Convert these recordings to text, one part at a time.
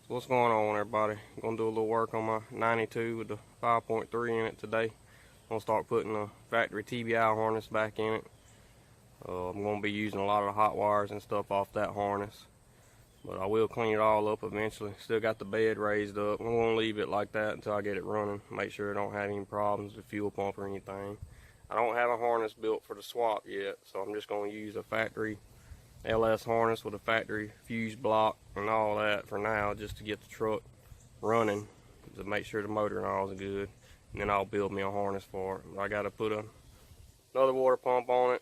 What's going on, everybody? I'm gonna do a little work on my 92 with the 5.3 in it today. I'm gonna start putting the factory TBI harness back in it. I'm gonna be using a lot of the hot wires and stuff off that harness, but I will clean it all up eventually. Still got the bed raised up. I'm gonna leave it like that until I get it running. Make sure I don't have any problems with fuel pump or anything. I don't have a harness built for the swap yet, so I'm just gonna use a factory LS harness with a factory fuse block and all that for now, just to get the truck running, to make sure the motor and all is good, and then I'll build me a harness for it. I got to put another water pump on it,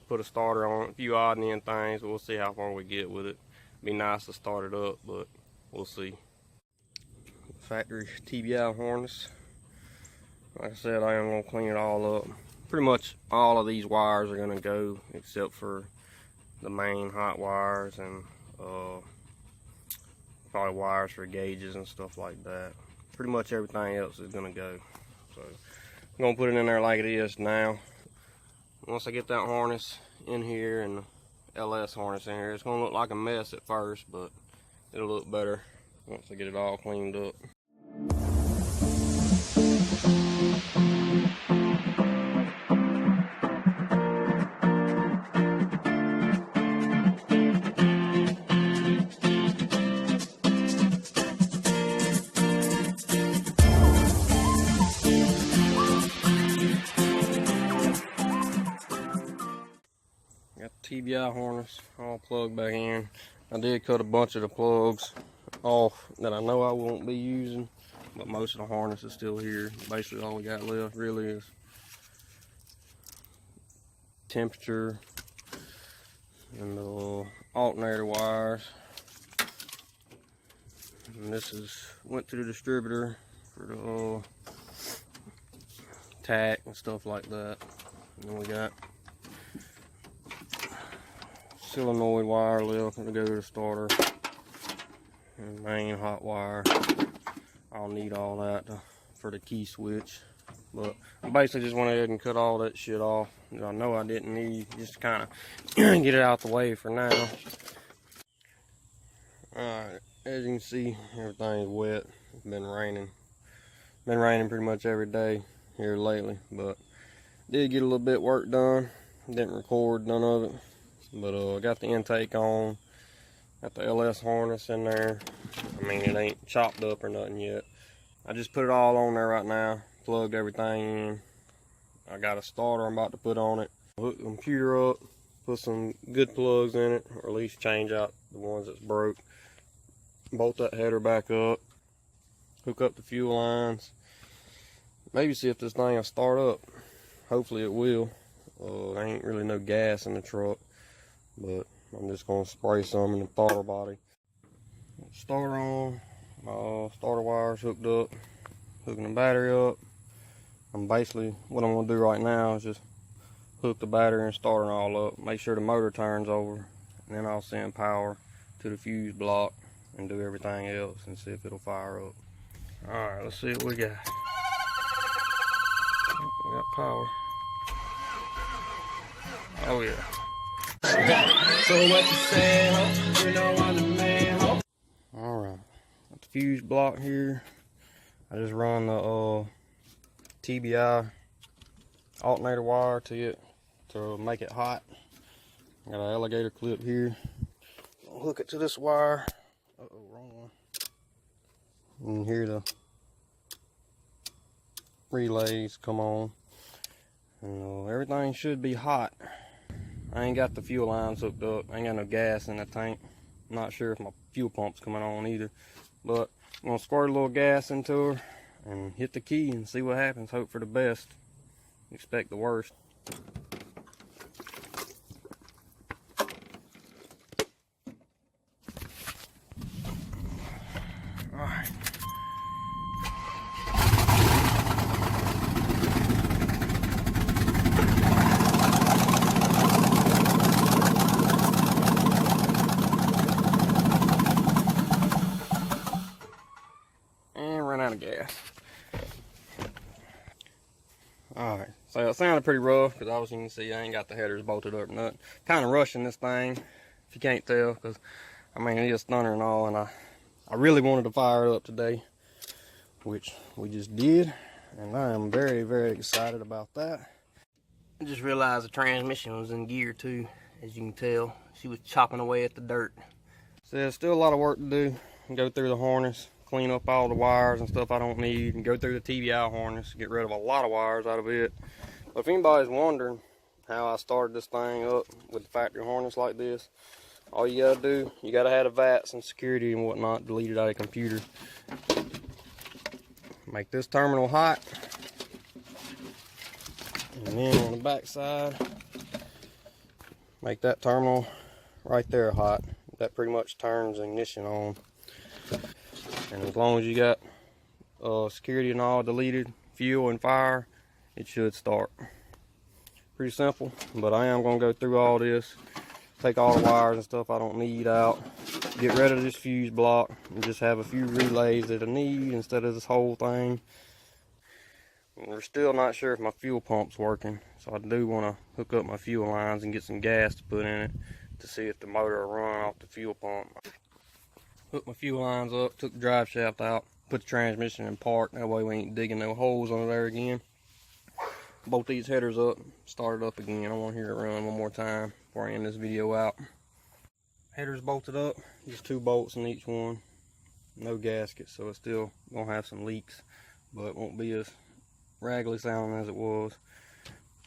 put a starter on it, a few odd and end things. We'll see how far we get with it. Be nice to start it up, but we'll see. Factory TBI harness. Like I said, I am going to clean it all up. Pretty much all of these wires are going to go except for the main hot wires and probably wires for gauges and stuff like that. Pretty much everything else is going to go. So I'm going to put it in there like it is now. Once I get that harness in here and the LS harness in here, it's going to look like a mess at first, but it'll look better once I get it all cleaned up. Got the TBI harness all plugged back in. I did cut a bunch of the plugs off that I know I won't be using, but most of the harness is still here. Basically all we got left really is temperature and the alternator wires. And this went to the distributor for the tack and stuff like that. And then we got solenoid wire left to go to the starter, and main hot wire. I'll need all that for the key switch, but I basically just went ahead and cut all that shit off that I know I didn't need, just to kind of get it out the way for now. Alright, as you can see, everything is wet. It's been raining pretty much every day here lately, but did get a little bit work done. Didn't record none of it. But I got the intake on, got the LS harness in there. I mean, it ain't chopped up or nothing yet. I just put it all on there right now, plugged everything in. I got a starter I'm about to put on it. Hook the computer up, put some good plugs in it, or at least change out the ones that's broke. Bolt that header back up, hook up the fuel lines. Maybe see if this thing will start up. Hopefully it will. There ain't really no gas in the truck, but I'm just gonna spray some in the throttle body. Starter on, starter wires hooked up, hooking the battery up. Basically what I'm gonna do right now is just hook the battery and start it all up, make sure the motor turns over, and then I'll send power to the fuse block and do everything else and see if it'll fire up. Alright, let's see what we got. We got power. Oh yeah. So what you say, you know I'm the man. Alright, got the fuse block here. I just run the TBI alternator wire to make it hot. Got an alligator clip here. I'll hook it to this wire. Uh-oh, wrong one. And here the relays come on. And everything should be hot. I ain't got the fuel lines hooked up. I ain't got no gas in the tank. I'm not sure if my fuel pump's coming on either. But I'm gonna squirt a little gas into her and hit the key and see what happens. Hope for the best. Expect the worst. Alright. Out of gas. Alright, so it sounded pretty rough because obviously you can see I ain't got the headers bolted up or nothing. Kind of rushing this thing, if you can't tell, because I mean it is thunder and all, and I I really wanted to fire it up today, which we just did, and I am very, very excited about that. I just realized the transmission was in gear too, as you can tell. She was chopping away at the dirt. So there's still a lot of work to do. Go through the harness, clean up all the wires and stuff I don't need, and go through the TVI harness, get rid of a lot of wires out of it. But if anybody's wondering how I started this thing up with the factory harness like this, all you gotta do, you gotta have the VATs and security and whatnot deleted out of the computer. Make this terminal hot, and then on the back side, make that terminal right there hot. That pretty much turns the ignition on. And as long as you got security and all deleted, fuel and fire, it should start. Pretty simple, but I am going to go through all this, take all the wires and stuff I don't need out, get rid of this fuse block, and just have a few relays that I need instead of this whole thing. And we're still not sure if my fuel pump's working, so I do want to hook up my fuel lines and get some gas to put in it to see if the motor will run off the fuel pump. Hooked my fuel lines up, took the drive shaft out, put the transmission in park, that way we ain't digging no holes under there again. Bolt these headers up, start it up again. I want to hear it run one more time before I end this video out. Headers bolted up, just 2 bolts in each one. No gasket, so it's still gonna have some leaks, but it won't be as raggedy sounding as it was.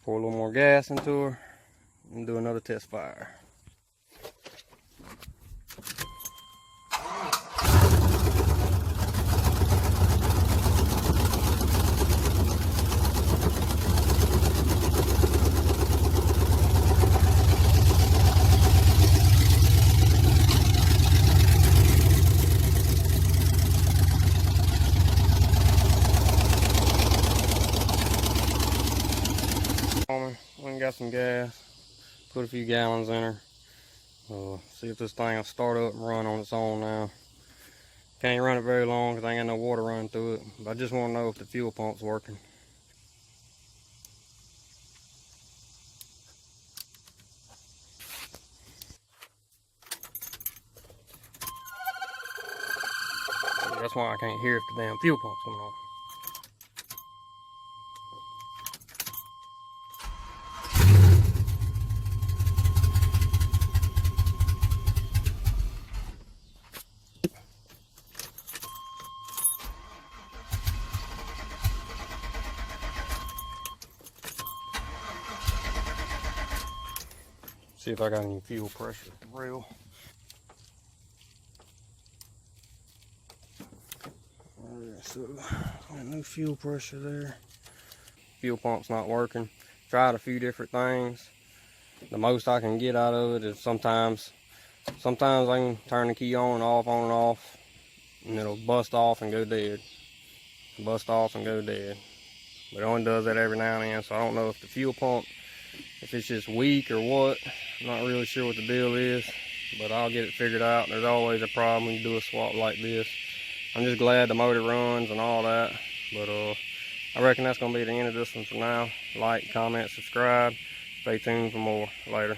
Pour a little more gas into her and do another test fire. Went and got some gas, put a few gallons in her. See if this thing will start up and run on its own now. Can't run it very long because I ain't got no water running through it, but I just want to know if the fuel pump's working. That's why I can't hear if the damn fuel pump's coming on. See if I got any fuel pressure at the rail. Alright, so got no fuel pressure there. Fuel pump's not working. Tried a few different things. The most I can get out of it is sometimes I can turn the key on and off, and it'll bust off and go dead. Bust off and go dead. But it only does that every now and then, so I don't know if the fuel pump, if it's just weak or what. I'm not really sure what the deal is, but I'll get it figured out. There's always a problem when you do a swap like this. I'm just glad the motor runs and all that, but I reckon that's going to be the end of this one for now. Like, comment, subscribe. Stay tuned for more later.